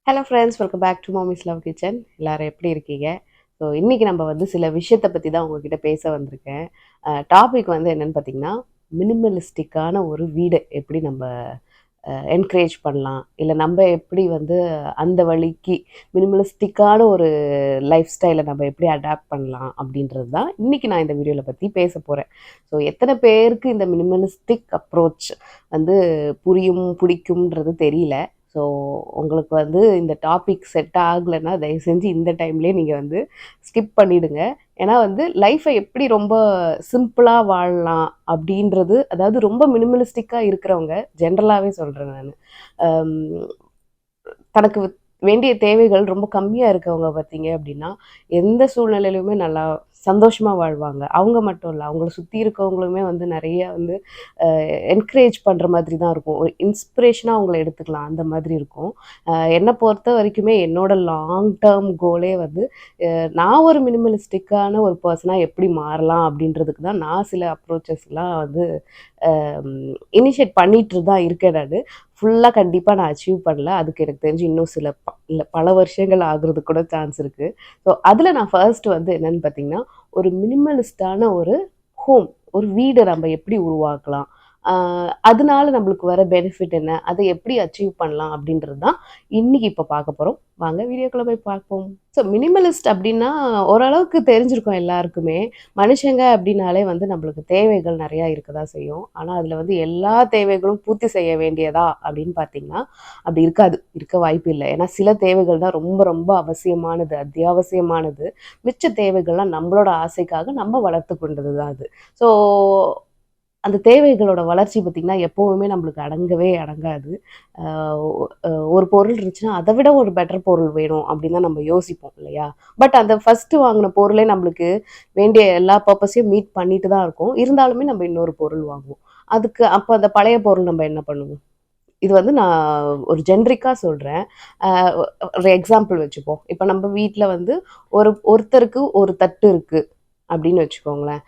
Hello friends, welcome back to mommy's love kitchen. எல்லாரும் எப்படி இருக்கீங்க? ஸோ இன்றைக்கி நம்ம வந்து சில விஷயத்தை பற்றி தான் உங்ககிட்ட பேச வந்திருக்கேன். டாபிக் வந்து என்னென்னு பார்த்தீங்கன்னா, மினிமலிஸ்டிக்கான ஒரு வீடு எப்படி நம்ம என்கரேஜ் பண்ணலாம், இல்லை நம்ம எப்படி வந்து அந்த வழிக்கு மினிமலிஸ்டிக்கான ஒரு லைஃப் ஸ்டைலை நம்ம எப்படி அடாப்ட் பண்ணலாம் அப்படின்றது தான் இன்றைக்கி நான் இந்த வீடியோவில் பற்றி பேச போகிறேன். ஸோ எத்தனை பேருக்கு இந்த மினிமலிஸ்டிக் அப்ரோச் வந்து பிடிக்கும்ன்றது தெரியல. ஸோ உங்களுக்கு வந்து இந்த டாபிக் செட் ஆகலைன்னா தயவு செஞ்சு இந்த டைம்லேயே நீங்கள் வந்து ஸ்கிப் பண்ணிவிடுங்க. ஏன்னா வந்து லைஃப்பை எப்படி ரொம்ப சிம்பிளாக வாழலாம் அப்படின்றது, அதாவது ரொம்ப மினிமலிஸ்டிக்காக இருக்கிறவங்க, ஜென்ரலாகவே சொல்கிறேன் நான், தனக்கு வேண்டிய தேவைகள் ரொம்ப கம்மியாக இருக்கவங்க பார்த்தீங்க அப்படின்னா எந்த சூழ்நிலையிலுமே நல்லா சந்தோஷமாக வாழ்வாங்க. அவங்க மட்டும் இல்லை, அவங்கள சுற்றி இருக்கவங்களுமே வந்து நிறைய வந்து என்கரேஜ் பண்ணுற மாதிரி தான் இருக்கும். ஒரு இன்ஸ்பிரேஷனாக அவங்கள எடுத்துக்கலாம், அந்த மாதிரி இருக்கும். என்னை பொறுத்த வரைக்குமே என்னோட லாங் டேர்ம் கோலே வந்து நான் ஒரு மினிமலிஸ்டிக்கான ஒரு பர்சனாக எப்படி மாறலாம் அப்படின்றதுக்கு தான் நான் சில அப்ரோச்சஸ்லாம் வந்து இனிஷியேட் பண்ணிட்டு தான் இருக்கேன். நான் ஃபுல்லாக கண்டிப்பாக நான் அச்சீவ் பண்ணல. அதுக்கு எனக்கு தெரிஞ்சு இன்னும் சில இல்லை பல வருஷங்கள் ஆகுறது கூட சான்ஸ் இருக்குது. ஸோ அதில் நான் ஃபர்ஸ்ட் வந்து என்னென்னு பார்த்தீங்கன்னா, ஒரு மினிமலிஸ்டான ஒரு ஹோம், ஒரு வீடை நம்ம எப்படி உருவாக்கலாம், அதனால நம்மளுக்கு வர பெனிஃபிட் என்ன, அதை எப்படி அச்சீவ் பண்ணலாம் அப்படின்றது தான் இன்னைக்கு இப்போ பார்க்க போகிறோம். வாங்க வீடியோக்குள்ளே போய் பார்ப்போம். ஸோ மினிமலிஸ்ட் அப்படின்னா ஓரளவுக்கு தெரிஞ்சிருக்கும் எல்லாருக்குமே. மனுஷங்க அப்படின்னாலே வந்து நம்மளுக்கு தேவைகள் நிறையா இருக்கதா செய்யும். ஆனால் அதில் வந்து எல்லா தேவைகளும் பூர்த்தி செய்ய வேண்டியதா அப்படின்னு பார்த்தீங்கன்னா அப்படி இருக்க வாய்ப்பு இல்லை. ஏன்னா சில தேவைகள் தான் ரொம்ப ரொம்ப அவசியமானது, அத்தியாவசியமானது. மிச்ச தேவைகள்லாம் நம்மளோட ஆசைக்காக நம்ம வளர்த்து கொண்டது தான் அது. ஸோ அந்த தேவைகளோட வளர்ச்சி பார்த்திங்கன்னா எப்போவுமே நம்மளுக்கு அடங்கவே அடங்காது. ஒரு பொருள் இருந்துச்சுன்னா அதை விட ஒரு பெட்டர் பொருள் வேணும் அப்படின்னு தான் நம்ம யோசிப்போம் இல்லையா? பட் அந்த ஃபஸ்ட்டு வாங்கின பொருளே நம்மளுக்கு வேண்டிய எல்லா பர்பஸையும் மீட் பண்ணிட்டு தான் இருக்கும். இருந்தாலுமே நம்ம இன்னொரு பொருள் வாங்குவோம். அதுக்கு அப்போ அந்த பழைய பொருள் நம்ம என்ன பண்ணுவோம்? இது வந்து நான் ஒரு ஜென்ரிக்காக சொல்கிறேன். ஒரு எக்ஸாம்பிள் வச்சுப்போம். இப்போ நம்ம வீட்டில் வந்து ஒருத்தருக்கு ஒரு தட்டு இருக்குது அப்படின்னு வச்சுக்கோங்களேன்.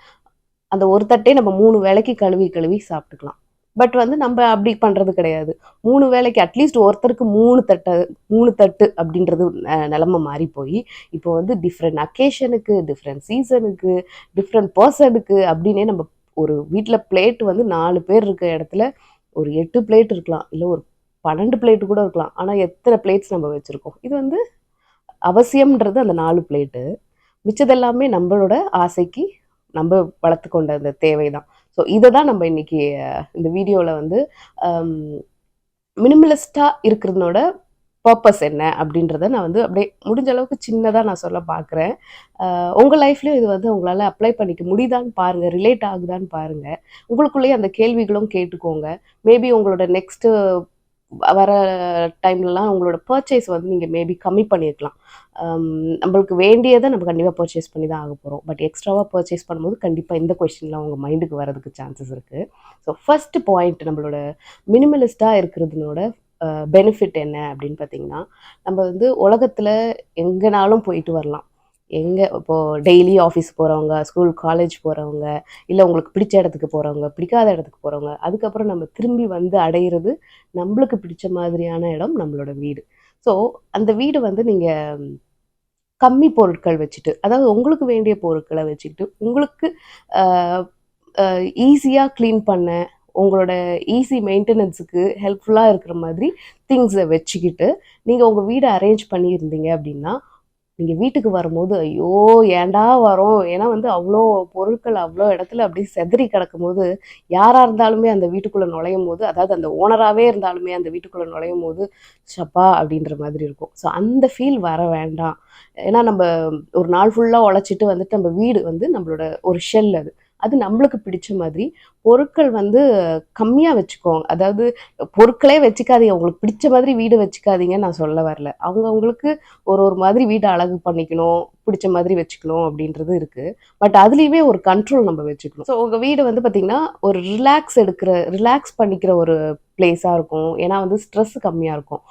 அந்த ஒரு தட்டே நம்ம 3 வேளைக்கு கழுவி சாப்பிட்டுக்கலாம். பட் வந்து நம்ம அப்படி பண்ணுறது கிடையாது. 3 வேளைக்கு அட்லீஸ்ட் ஒருத்தருக்கு 3 தட்டு அப்படின்றது நிலமை மாறி போய் இப்போ வந்து டிஃப்ரெண்ட் அக்கேஷனுக்கு, டிஃப்ரெண்ட் சீசனுக்கு, டிஃப்ரெண்ட் பர்சனுக்கு அப்படின்னே நம்ம ஒரு வீட்டில் பிளேட் வந்து 4 பேர் இருக்க இடத்துல ஒரு 8 பிளேட் இருக்கலாம், இல்லை ஒரு 12 பிளேட்டு கூட இருக்கலாம். ஆனால் எத்தனை பிளேட்ஸ் நம்ம வச்சுருக்கோம்? இது வந்து அவசியம்ன்றது அந்த 4 பிளேட்டு. மிச்சதெல்லாமே நம்மளோட ஆசைக்கு நம்ம வளர்த்து கொண்ட அந்த தேவை தான். ஸோ இதை தான் நம்ம இன்னைக்கு இந்த வீடியோவில் வந்து மினிமலிஸ்டாக இருக்கிறதுனோட பர்பஸ் என்ன அப்படின்றத நான் வந்து அப்படியே முடிஞ்ச அளவுக்கு சின்னதாக நான் சொல்ல பார்க்குறேன். உங்கள் லைஃப்லேயும் இது வந்து உங்களால் அப்ளை பண்ணிக்க முடியுதான்னு பாருங்கள், ரிலேட் ஆகுதான்னு பாருங்கள். உங்களுக்குள்ளேயே அந்த கேள்விகளும் கேட்டுக்கோங்க. மேபி உங்களோட நெக்ஸ்ட்டு வர டைம்லலாம் உங்களோட பர்ச்சேஸ் வந்து நீங்கள் மேபி கம்மி பண்ணியிருக்கலாம். நம்மளுக்கு வேண்டியதை நம்ம கண்டிப்பாக பர்ச்சேஸ் பண்ணி தான் ஆக போகிறோம். பட் எக்ஸ்ட்ராவாக பர்ச்சேஸ் பண்ணும்போது கண்டிப்பாக இந்த கொஸ்டின்லாம் உங்கள் மைண்டுக்கு வரதுக்கு சான்சஸ் இருக்குது. ஸோ ஃபஸ்ட்டு பாயிண்ட், நம்மளோட மினிமலிஸ்டாக இருக்கிறதுனோட பெனிஃபிட் என்ன அப்படின்னு பார்த்தீங்கன்னா, நம்ம வந்து உலகத்தில் எங்கேனாலும் போயிட்டு வரலாம். இப்போது டெய்லி ஆஃபீஸ் போகிறவங்க, ஸ்கூல் காலேஜ் போகிறவங்க, இல்லை உங்களுக்கு பிடிச்ச இடத்துக்கு போகிறவங்க, பிடிக்காத இடத்துக்கு போகிறவங்க, அதுக்கப்புறம் நம்ம திரும்பி வந்து அடையிறது நம்மளுக்கு பிடிச்ச மாதிரியான இடம் நம்மளோட வீடு. ஸோ அந்த வீடு வந்து நீங்கள் கம்மி பொருட்கள் வச்சுட்டு, அதாவது உங்களுக்கு வேண்டிய பொருட்களை வச்சுக்கிட்டு, உங்களுக்கு ஈஸியாக க்ளீன் பண்ண, உங்களோட ஈஸி மெயின்டெனன்ஸுக்கு ஹெல்ப்ஃபுல்லாக இருக்கிற மாதிரி திங்ஸை வச்சுக்கிட்டு நீங்கள் உங்கள் வீடை அரேஞ்ச் பண்ணியிருந்தீங்க அப்படின்னா, நீங்கள் வீட்டுக்கு வரும்போது ஐயோ ஏன்டா வரோம், ஏன்னா வந்து அவ்வளோ பொருட்கள் அவ்வளோ இடத்துல அப்படி செதறி கிடக்கும்போது, யாராக இருந்தாலுமே அந்த வீட்டுக்குள்ளே நுழையும் போது, அதாவது அந்த ஓனராகவே இருந்தாலுமே அந்த வீட்டுக்குள்ளே நுழையும் போது சப்பா அப்படின்ற மாதிரி இருக்கும். ஸோ அந்த ஃபீல் வர வேண்டாம். ஏன்னா நம்ம ஒரு நாள் ஃபுல்லாக உழைச்சிட்டு வந்துட்டு நம்ம வீடு வந்து நம்மளோட ஒரு ஷெல், அது நம்மளுக்கு பிடிச்ச மாதிரி பொருட்கள் வந்து கம்மியாக வச்சுக்கோங்க. அதாவது பொருட்களே வச்சுக்காதீங்க, உங்களுக்கு பிடிச்ச மாதிரி வீடு வச்சுக்காதீங்கன்னு நான் சொல்ல வரல. அவங்களுக்கு ஒரு மாதிரி வீட்டை அழகு பண்ணிக்கணும், பிடிச்ச மாதிரி வச்சுக்கணும் அப்படின்றது இருக்கு. பட் அதுலயுமே ஒரு கண்ட்ரோல் நம்ம வச்சுக்கணும். ஸோ உங்க வீடு வந்து பார்த்தீங்கன்னா, ஒரு ரிலாக்ஸ் பண்ணிக்கிற ஒரு பிளேஸா இருக்கும். ஏன்னா வந்து ஸ்ட்ரெஸ் கம்மியா இருக்கும்.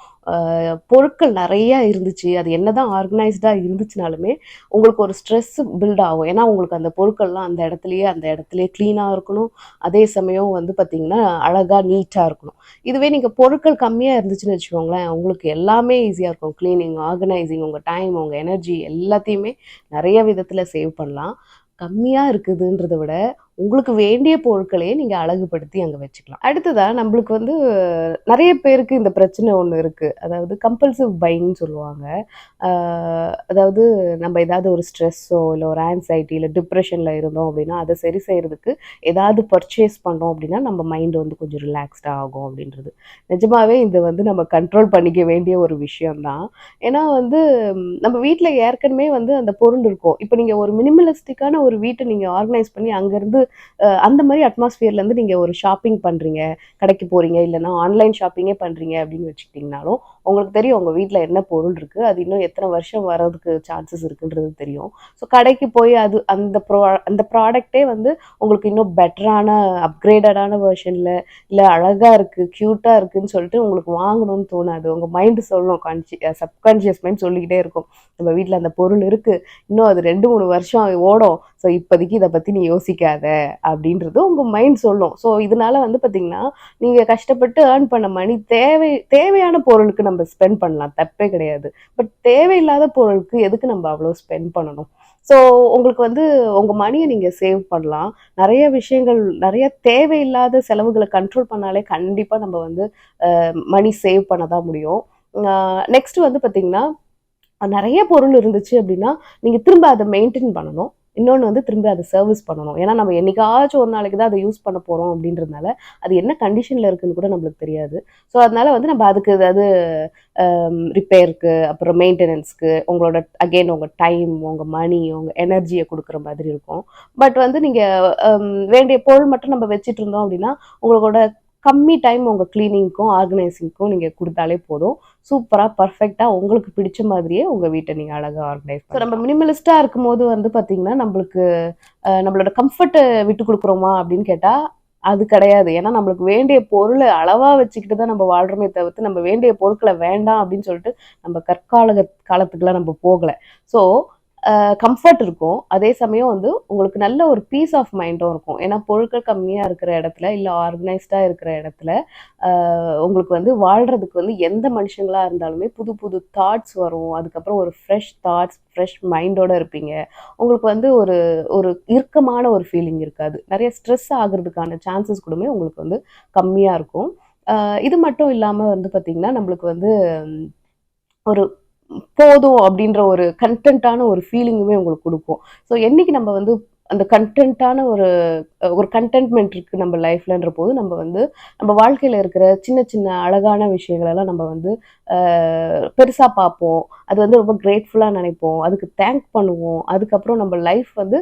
பொருட்கள் நெறைய இருந்துச்சு. அது என்னதான் ஆர்கனைஸ்டா இருந்துச்சுனாலுமே, உங்களுக்கு ஒரு ஸ்ட்ரெஸ் பில்ட் ஆகும். ஏன்னா உங்களுக்கு அந்த பொருட்கள்லாம் அந்த இடத்திலேயே கிளீனா இருக்கணும். அதே சமயம் வந்து பார்த்தீங்கன்னா, அழகா நீட்டா இருக்கணும். இதுவே நீங்க பொருட்கள் கம்மியா இருந்துச்சுன்னு வச்சுக்கோங்களேன், உங்களுக்கு எல்லாமே ஈஸியா இருக்கும். கிளீனிங், ஆர்கனைசிங், உங்க டைம், உங்க எனர்ஜி எல்லாத்தையுமே நெறைய விதத்துல சேவ் பண்ணலாம். கம்மியா இருக்குதுன்றத விட, உங்களுக்கு வேண்டிய பொருட்களையே நீங்க அழகுபடுத்தி அங்க வச்சுக்கலாம். அடுத்ததா நம்மளுக்கு வந்து நெறைய பேருக்கு இந்த பிரச்சனை ஒண்ணு இருக்கு. அதாவது கம்பல்சிவ் பையிங்ன்னு சொல்லுவாங்க. ஆ அதாவது நம்ம ஏதாவது ஒரு ஸ்ட்ரெஸ்ஸோ, இல்ல ஒரு ஆங்சைட்டி, இல்ல டிப்ரஷன்ல இருந்தோம் அப்படின்னா, அத சரி செய்றதுக்கு ஏதாவது பர்ச்சேஸ் பண்ணோம் அப்படின்னா, நம்ம மைண்ட் வந்து கொஞ்சம் ரிலாக்ஸ்டா ஆகும் அப்படின்றது. நிஜமாவே இது வந்து நம்ம கண்ட்ரோல் பண்ணிக்க வேண்டிய ஒரு விஷயம் தான். ஏன்னா வந்து நம்ம வீட்ல ஏற்கனவே வந்து அந்த பொருள் இருக்கும். இப்ப நீங்க ஒரு மினிமலிஸ்டிக்கான ஒரு வீட்ட நீங்க ஆர்கனைஸ் பண்ணி அங்கருந்து அந்த மாரி அட்மாஸ்பியர்லேருந்து நீங்க ஒரு ஷாப்பிங் பண்றீங்க, கடைக்கு போறீங்க, இல்லன்னா ஆன்லைன் ஷாப்பிங்கே பண்றீங்க அப்படின்னு வச்சுக்கிட்டீங்கனாலும், உங்களுக்கு தெரியும் உங்க வீட்ல என்ன பொருள் இருக்கு. அது இன்னும் எத்தன வருஷம் வரதுக்கு சான்சஸ் இருக்குன்றது தெரியும். ஸோ கடைக்கு போய் அது அந்த ப்ராடக்ட்டே வந்து உங்களுக்கு இன்னும் பெட்டரான அப்கிரேடடான வெர்ஷன்ல இல்ல அழகா இருக்கு, கியூட்டா இருக்குன்னு சொல்லிட்டு உங்களுக்கு வாங்கணும்னு தோணாது. உங்க மைண்ட் சொல்லும் சப்கான்ஷியஸ் மைண்ட் சொல்லிக்கிட்டே இருக்கும். நம்ம வீட்ல அந்த பொருள் இருக்கு. இன்னும் அது 2, 3 வருஷம் ஓடும். ஸோ இப்போதைக்கு இத பத்தி நீ யோசிக்காத அப்படின்றது உங்க மைண்ட் சொல்லும். ஸோ இதனால வந்து பார்த்தீங்கன்னா, நீங்க கஷ்டப்பட்டு ஏர்ன் பண்ண மணி தேவையான பொருளுக்கு நம்ம ஸ்பெண்ட் பண்ணலாம். தப்பே கிடையாது. பட் தேவையில்லாத பொருளுக்கு எதுக்கு நம்ம அவ்வளோ ஸ்பெண்ட் பண்ணணும்? ஸோ உங்களுக்கு வந்து உங்க மணிய நீங்க சேவ் பண்ணலாம். நெறைய விஷயங்கள் நெறைய தேவையில்லாத செலவுகள கண்ட்ரோல் பண்ணாலே கண்டிப்பா நம்ம வந்து மணி சேவ் பண்ண தான் முடியும். அ நெக்ஸ்ட் வந்து பார்த்தீங்கன்னா, நெறைய பொருள் இருந்துச்சு அப்படின்னா, நீங்க திரும்ப அத மெயின்டெயின் பண்ணணும். இன்னொன்னு வந்து திரும்ப அத சர்விஸ் பண்ணணும். ஏன்னா, நம்ம என்னைக்காச்சும் ஒரு நாளைக்கு தான் அத யூஸ் பண்ண போறோம் அப்படின்றதுனால, அது என்ன கண்டிஷன்ல இருக்குன்னு கூட நம்மளுக்கு தெரியாது. ஸோ, அதனால வந்து நம்ம அதுக்கு ஏதாவது ரிப்பேருக்கு, அப்புறம் மெயின்டெனன்ஸ்க்கு உங்களோட உங்க டைம், உங்க மணி, உங்க எனர்ஜிய குடுக்குற மாதிரி இருக்கும். பட் வந்து நீங்க வேண்டிய பொருள் மட்டும் நம்ம வச்சுட்டு இருந்தோம் அப்படின்னா, உங்களோட கம்மி டைம் உங்க கிளீனிங்க்கும், ஆர்கனைசிங்க்கும் நீங்க குடுத்தாலே போதும். சூப்பரா, பெர்ஃபெக்ட்டா உங்களுக்கு பிடிச்ச மாதிரியே உங்க வீட்ட நீங்க அழகா ஆர்கனைஸ் பண்ணலாம். ஸோ நம்ம மினிமலிஸ்ட்டா இருக்கும்போது வந்து பார்த்தீங்கன்னா, நம்மளுக்கு நம்மளோட கம்ஃபர்ட்ட விட்டு குடுக்குறோமா அப்படின்னு கேட்டா, அது கிடையாது. ஏன்னா நம்மளுக்கு வேண்டிய பொருள அளவா வச்சுக்கிட்டு தான் நம்ம வாழ்றோமே தவிர்த்து, நம்ம வேண்டிய பொருட்கள வேண்டாம் அப்படின்னு சொல்லிட்டு, நம்ம காலத்துக்குலாம் நம்ம போகல. ஸோ கம்ஃபர்ட் இருக்கும். அதே சமயம் வந்து உங்களுக்கு நல்ல ஒரு பீஸ் ஆஃப் மைண்டும் இருக்கும். ஏன்னா பொருட்கள் கம்மியா இருக்கிற இடத்துல, இல்ல ஆர்கனைஸ்டா இருக்கிற இடத்துல, உங்களுக்கு வந்து வாழ்றதுக்கு வந்து எந்த மனுஷங்களா இருந்தாலுமே புது புது தாட்ஸ் வரும். அதுக்கப்புறம் ஒரு ஃப்ரெஷ் தாட்ஸ், ஃப்ரெஷ் மைண்டோட இருப்பீங்க. உங்களுக்கு வந்து ஒரு ஒரு இறுக்கமான ஒரு ஃபீலிங் இருக்காது. நெறைய ஸ்ட்ரெஸ் ஆகுறதுக்கான சான்சஸ் கூடமே உங்களுக்கு வந்து கம்மியா இருக்கும். அ இது மட்டும் இல்லாம வந்து பார்த்தீங்கன்னா, நம்மளுக்கு வந்து ஒரு போதும் அப்படின்ற ஒரு கன்டென்ட்டான ஒரு ஃபீலிங்குமே உங்களுக்கு குடுக்கும். ஸோ என்னைக்கு நம்ம வந்து அந்த கன்டென்ட்டான ஒரு கன்டென்ட்மென்ட் இருக்கு நம்ம லைஃப்லன்றபோது, நம்ம வந்து நம்ம வாழ்க்கையில இருக்கிற சின்ன சின்ன அழகான விஷயங்களெல்லாம் நம்ம வந்து அ பெருசா பார்ப்போம். அது வந்து ரொம்ப கிரேட்ஃபுல்லா நினைப்போம். அதுக்கு தேங்க் பண்ணுவோம். அதுக்கப்புறம் நம்ம லைஃப் வந்து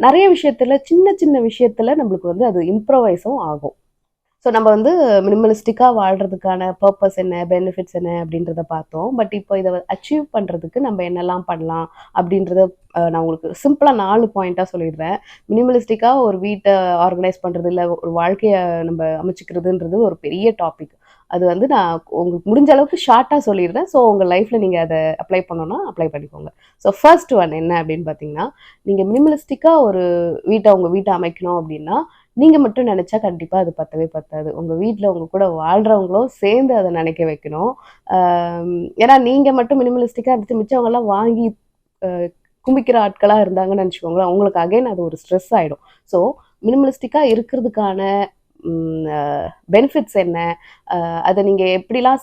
நெறைய விஷயத்துல சின்ன சின்ன விஷயத்துல நம்மளுக்கு வந்து அது இம்ப்ரூவைஸும் ஆகும். ஸோ நம்ம வந்து மினிமலிஸ்டிக்கா வாழ்றதுக்கான பர்ப்பஸ் என்ன, பெனிஃபிட்ஸ் என்ன அப்படின்றத பார்த்தோம். பட் இப்போ இத அச்சீவ் பண்றதுக்கு நம்ம என்னலாம் பண்ணலாம் அப்படின்றத நான் உங்களுக்கு சிம்பிளா 4 பாயிண்ட்டா சொல்லிடுறேன். மினிமலிஸ்டிக்கா ஒரு வீட்ட ஆர்கனைஸ் பண்றது, இல்ல ஒரு வாழ்க்கைய நம்ம அமைச்சுக்கிறதுன்றது ஒரு பெரிய டாபிக். அது வந்து நான் உங்களுக்கு முடிஞ்ச அளவுக்கு ஷார்ட்டா சொல்லிடுறேன். ஸோ உங்க லைஃப்ல நீங்க அத அப்ளை பண்ணணும்னா அப்ளை பண்ணிக்கோங்க. ஸோ ஃபர்ஸ்ட் ஒன் என்ன அப்படின்னு பார்த்தீங்கன்னா, நீங்க மினிமலிஸ்டிக்கா உங்க வீட்ட அமைக்கணும் அப்படின்னா, நீங்க மட்டும் நெனச்சா கண்டிப்பா அது பத்தவே பத்தாது. உங்க வீட்ல உங்க கூட வாழ்றவங்களும் சேர்ந்து அத நெனைக்க வைக்கணும். ஏன்னா நீங்க மட்டும் மினிமலிஸ்டிக்கா இருந்துட்டு மிச்சவங்கலாம் வாங்கி அ குமிக்கிற ஆட்களா இருந்தாங்கன்னு நெனச்சுக்கோங்களேன், உங்களுக்கு அகைன் அது ஒரு ஸ்ட்ரெஸ் ஆயிடும். ஸோ மினிமலிஸ்டிக்கா இருக்கிறதுக்கான ம் அ பெனிஃபிட்ஸ் என்ன? அத நீங்க எப்படிலாம்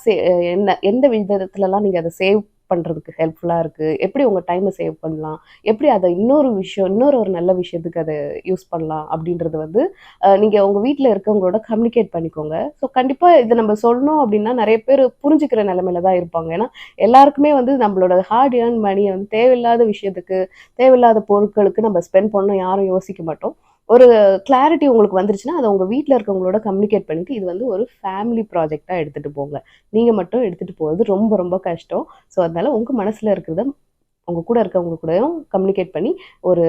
எந்த விதத்துலலாம் நீங்க அத சேவ் பண்றதுக்கு ஹெல்ப்ஃபுல்லா இருக்கு? எப்படி உங்க டைம சேவ் பண்ணலாம்? எப்படி அத இன்னொரு ஒரு நல்ல விஷயத்துக்கு அத யூஸ் பண்ணலாம்? அப்படின்றது வந்து நீங்க உங்க வீட்ல இருக்கவங்களோட கம்யூனிகேட் பண்ணிக்கோங்க. ஸோ கண்டிப்பா இத நம்ம சொன்னோம் அப்படின்னா, நெறைய பேரு புரிஞ்சுக்கிற நிலைமையில தான் இருப்பாங்க. ஏன்னா, எல்லாருக்குமே வந்து நம்மளோட ஹார்ட் ஏர்ன் மணிய வந்து தேவையில்லாத விஷயத்துக்கு, தேவையில்லாத பொருட்களுக்கு நம்ம ஸ்பெண்ட் பண்ணணும்னு யாரும் யோசிக்க மாட்டோம். ஒரு கிளாரிட்டி உங்களுக்கு வந்துருச்சுன்னா, அத உங்க வீட்ல இருக்கவங்களோட கம்யூனிகேட் பண்ணிட்டு, இது வந்து ஒரு ஃபேமிலி ப்ராஜெக்ட்டா எடுத்துட்டு போங்க. நீங்க மட்டும் எடுத்துட்டு போறது ரொம்ப ரொம்ப கஷ்டம். ஸோ அதனால உங்க மனசுல இருக்கிறத உங்க கூட இருக்கவங்க கூடயும் கம்யூனிகேட் பண்ணி ஒரு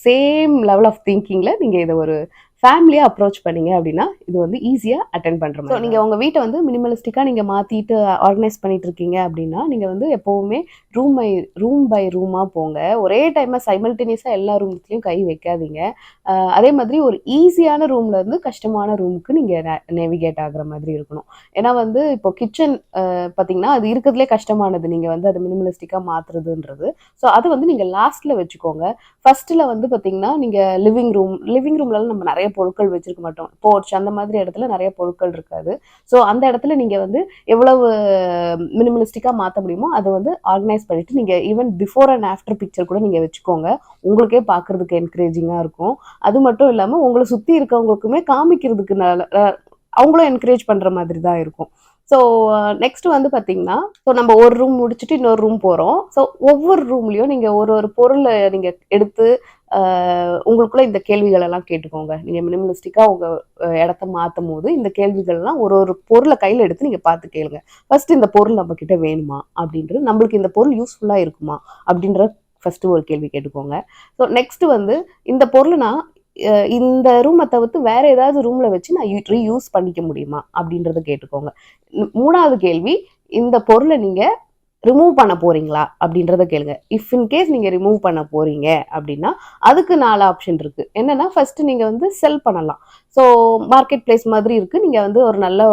சேம் லெவல் ஆஃப் திங்கிங்கில் நீங்கள் இதை ஒரு ஃபேமிலியாக அப்ரோச் பண்ணீங்க அப்படின்னா இது வந்து ஈஸியாக அட்டென்ட் பண்ணுற மாதிரி. ஸோ நீங்கள் உங்கள் வீட்டை வந்து மினிமலிஸ்டிக்காக நீங்கள் மாற்றிட்டு ஆர்கனைஸ் பண்ணிட்டு இருக்கீங்க அப்படின்னா நீங்கள் வந்து எப்போவுமே ரூம் பை ரூமாக போங்க. ஒரே டைமாக சைமல்டேனியஸாக எல்லா ரூம்ஸ்லையும் கை வைக்காதீங்க. அதே மாதிரி ஒரு ஈஸியான ரூம்ல இருந்து கஷ்டமான ரூமுக்கு நீங்கள் நேவிகேட் ஆகுற மாதிரி இருக்கணும். ஏன்னா வந்து இப்போ கிச்சன் பார்த்தீங்கன்னா அது இருக்கிறதுலே கஷ்டமானது, நீங்கள் வந்து அதை மினிமலிஸ்டிக்காக மாற்றுறதுன்றது. ஸோ அது வந்து நீங்கள் லாஸ்ட்டில் வச்சுக்கோங்க. ஃபர்ஸ்ட்டில் வந்து பார்த்தீங்கன்னா நீங்கள் லிவிங் ரூம்லலாம் நம்ம நிறைய பொருட்கள் வச்சிருக்க மாட்டோம். போர்ச் அந்த மாதிரி இடத்துல நிறைய பொருட்கள் இருக்காது. ஸோ அந்த இடத்துல நீங்கள் வந்து எவ்வளவு மினிமலிஸ்டிக்காக மாற்ற முடியுமோ அதை வந்து ஆர்கனைஸ் பண்ணிட்டு நீங்கள் even before and after picture கூட நீங்கள் வச்சுக்கோங்க. உங்களுக்கே பார்க்கறதுக்கு என்கரேஜிங்காக இருக்கும். அது மட்டும் இல்லாமல் உங்களை சுற்றி இருக்கவங்களுக்குமே காமிக்கிறதுக்கு அவங்களும் என்கரேஜ் பண்ணுற மாதிரி தான் இருக்கும். ஸோ நெக்ஸ்ட் வந்து பார்த்தீங்கன்னா, ஸோ நம்ம ஒரு ரூம் முடிச்சுட்டு இன்னொரு ரூம் போகிறோம். ஸோ ஒவ்வொரு ரூம்லையும் நீங்கள் ஒரு பொருளை நீங்கள் எடுத்து உங்களுக்குள்ள இந்த கேள்விகள் எல்லாம் கேட்டுக்கோங்க. நீங்கள் மினிமலிஸ்டிக்காக உங்கள் இடத்த மாற்றும் போது இந்த கேள்விகள்லாம் ஒரு பொருளை கையில் எடுத்து நீங்கள் பார்த்து கேளுங்க. ஃபர்ஸ்ட் இந்த பொருள் நம்ம கிட்ட வேணுமா அப்படின்றது, நம்மளுக்கு இந்த பொருள் யூஸ்ஃபுல்லாக இருக்குமா அப்படின்ற ஃபர்ஸ்ட் ஒரு கேள்வி கேட்டுக்கோங்க. ஸோ நெக்ஸ்ட் வந்து இந்த பொருள் நான் இந்த ரூமை தவிர்த்து வேற ஏதாவது ரூம்ல வச்சு நான் ரீயூஸ் பண்ணிக்க முடியுமா அப்படின்றத கேட்டுக்கோங்க. மூணாவது கேள்வி, இந்த பொருளை நீங்க ரிமூவ் பண்ண போறீங்களா அப்படின்றத கேளுங்க. இஃப் இன் கேஸ் நீங்க ரிமூவ் பண்ண போறீங்க அப்படின்னா அதுக்கு 4 ஆப்ஷன் இருக்கு. என்னன்னா ஃபர்ஸ்ட் நீங்க வந்து செல் பண்ணலாம். ஸோ மார்க்கெட் பிளேஸ் மாதிரி இருக்கு. நீங்க வந்து ஒரு நல்ல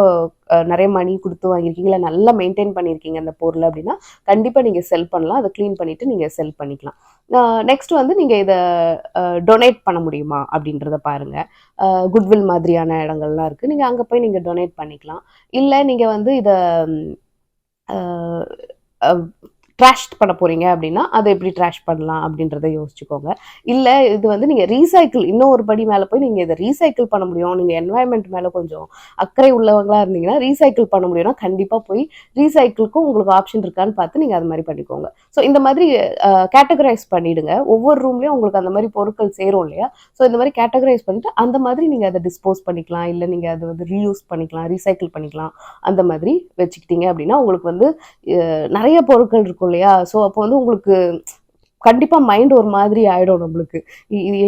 நிறைய மணி கொடுத்து வாங்கியிருக்கீங்க, இல்லை நல்லா மெயின்டைன் பண்ணியிருக்கீங்க அந்த பொருள் அப்படின்னா கண்டிப்பாக நீங்கள் செல் பண்ணலாம். அதை க்ளீன் பண்ணிட்டு நீங்கள் செல் பண்ணிக்கலாம். நெக்ஸ்ட் வந்து நீங்கள் இதை டொனேட் பண்ண முடியுமா அப்படின்றத பாருங்க. குட்வில் மாதிரியான இடங்கள்லாம் இருக்கு, நீங்கள் அங்கே போய் நீங்கள் டொனேட் பண்ணிக்கலாம். இல்லை நீங்கள் வந்து இதை ட்ராஷ் பண்ண போறீங்க அப்படின்னா அதை எப்படி ட்ராஷ் பண்ணலாம் அப்படின்றத யோசிச்சுக்கோங்க. இல்லை இது வந்து நீங்கள் ரீசைக்கிள் இன்னும் ஒரு படி மேலே போய் நீங்கள் இதை ரீசைக்கிள் பண்ண முடியும், நீங்கள் என்வாயன்மெண்ட் மேலே கொஞ்சம் அக்கறை உள்ளவங்களா இருந்தீங்கன்னா ரீசைக்கிள் பண்ண முடியும்னா கண்டிப்பாக போய் ரீசைக்கிளுக்கும் உங்களுக்கு ஆப்ஷன் இருக்கான்னு பார்த்து நீங்கள் அது மாதிரி பண்ணிக்கோங்க. ஸோ இந்த மாதிரி கேட்டகரைஸ் பண்ணிடுங்க. ஒவ்வொரு ரூம்லேயும் உங்களுக்கு அந்த மாதிரி பொருட்கள் சேரும் இல்லையா? ஸோ இந்த மாதிரி கேட்டகரைஸ் பண்ணிட்டு அந்த மாதிரி நீங்கள் அதை டிஸ்போஸ் பண்ணிக்கலாம், இல்லை நீங்கள் அதை வந்து ரீயூஸ் பண்ணிக்கலாம், ரீசைக்கிள் பண்ணிக்கலாம். அந்த மாதிரி வச்சுக்கிட்டீங்க அப்படின்னா உங்களுக்கு வந்து நிறைய பொருட்கள் இருக்கும் இல்லையா? ஸோ அப்போ வந்து உங்களுக்கு கண்டிப்பாக மைண்ட் ஒரு மாதிரி ஆகிடும். நம்மளுக்கு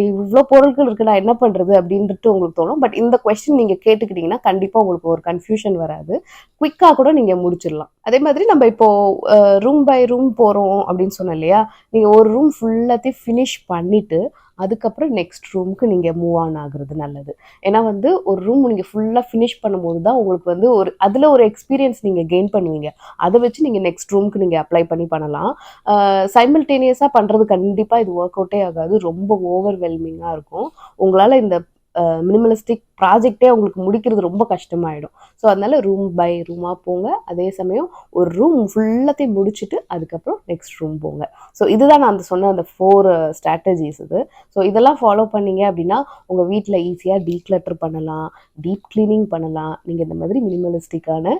இவ்வளோ பொருட்கள் இருக்கு, நான் என்ன பண்ணுறது அப்படின்ட்டு உங்களுக்கு தோணும். பட் இந்த கொஸ்டின் நீங்கள் கேட்டுக்கிட்டிங்கன்னா கண்டிப்பாக உங்களுக்கு ஒரு கன்ஃபியூஷன் வராது. குவிக்காக கூட நீங்கள் முடிச்சிடலாம். அதே மாதிரி நம்ம இப்போது ரூம் பை ரூம் போகிறோம் அப்படின்னு சொன்னோம் இல்லையா? நீங்கள் ஒரு ரூம் ஃபுல்லாத்தையும் ஃபினிஷ் பண்ணிவிட்டு அதுக்கப்புறம் நெக்ஸ்ட் ரூமுக்கு நீங்கள் மூவ் ஆன் ஆகுறது நல்லது. ஏன்னா வந்து ஒரு ரூம் நீங்கள் ஃபுல்லாக ஃபினிஷ் பண்ணும்போது தான் உங்களுக்கு வந்து அதில் ஒரு எக்ஸ்பீரியன்ஸ் நீங்கள் கெயின் பண்ணுவீங்க. அதை வச்சு நீங்கள் நெக்ஸ்ட் ரூமுக்கு நீங்கள் அப்ளை பண்ணலாம். சைமல்டேனியஸாக பண்ணுறது கண்டிப்பாக இது ஒர்க் அவுட்டே ஆகாது. ரொம்ப ஓவர்வெல்மிங்காக இருக்கும். உங்களால் இந்த மினிமலிஸ்டிக் ப்ராஜெக்டே உங்களுக்கு முடிக்கிறது ரொம்ப கஷ்டமாயிடும். ஸோ அதனால ரூம் பை ரூமாக போங்க. அதே சமயம் ஒரு ரூம் ஃபுல்லாத்தையும் முடிச்சுட்டு அதுக்கப்புறம் நெக்ஸ்ட் ரூம் போங்க. ஸோ இதுதான் நான் சொன்ன அந்த 4 ஸ்ட்ராட்டஜிஸ் இது. ஸோ இதெல்லாம் ஃபாலோ பண்ணீங்க அப்படின்னா உங்கள் வீட்டில் ஈஸியாக டீக்ளட்டர் பண்ணலாம், டீப் கிளீனிங் பண்ணலாம். நீங்கள் இந்த மாதிரி மினிமலிஸ்டிக்கான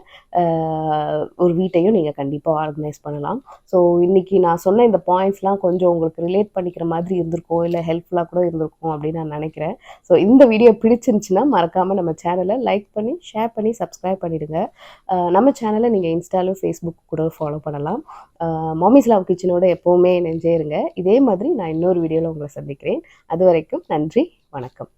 ஒரு வீட்டையும் நீங்கள் கண்டிப்பாக ஆர்கனைஸ் பண்ணலாம். ஸோ இன்றைக்கி நான் சொன்ன இந்த பாயிண்ட்ஸ்லாம் கொஞ்சம் உங்களுக்கு ரிலேட் பண்ணிக்கிற மாதிரி இருந்திருக்கும், இல்லை ஹெல்ப்ஃபுல்லாக கூட இருந்திருக்கும் அப்படின்னு நான் நினைக்கிறேன். ஸோ இந்த வீடியோ பிடிச்சிருந்துச்சுன்னா மறக்காமல் நம்ம சேனலை லைக் பண்ணி ஷேர் பண்ணி சப்ஸ்கிரைப் பண்ணிடுங்க. நம்ம சேனலை நீங்கள் இன்ஸ்டாலும் ஃபேஸ்புக் கூட ஃபாலோ பண்ணலாம். மாமிஸ் லவ் கிச்சனோட எப்போவுமே நெஞ்சே இருங்க. இதே மாதிரி நான் இன்னொரு வீடியோவில் உங்களை சந்திக்கிறேன். அது வரைக்கும் நன்றி, வணக்கம்.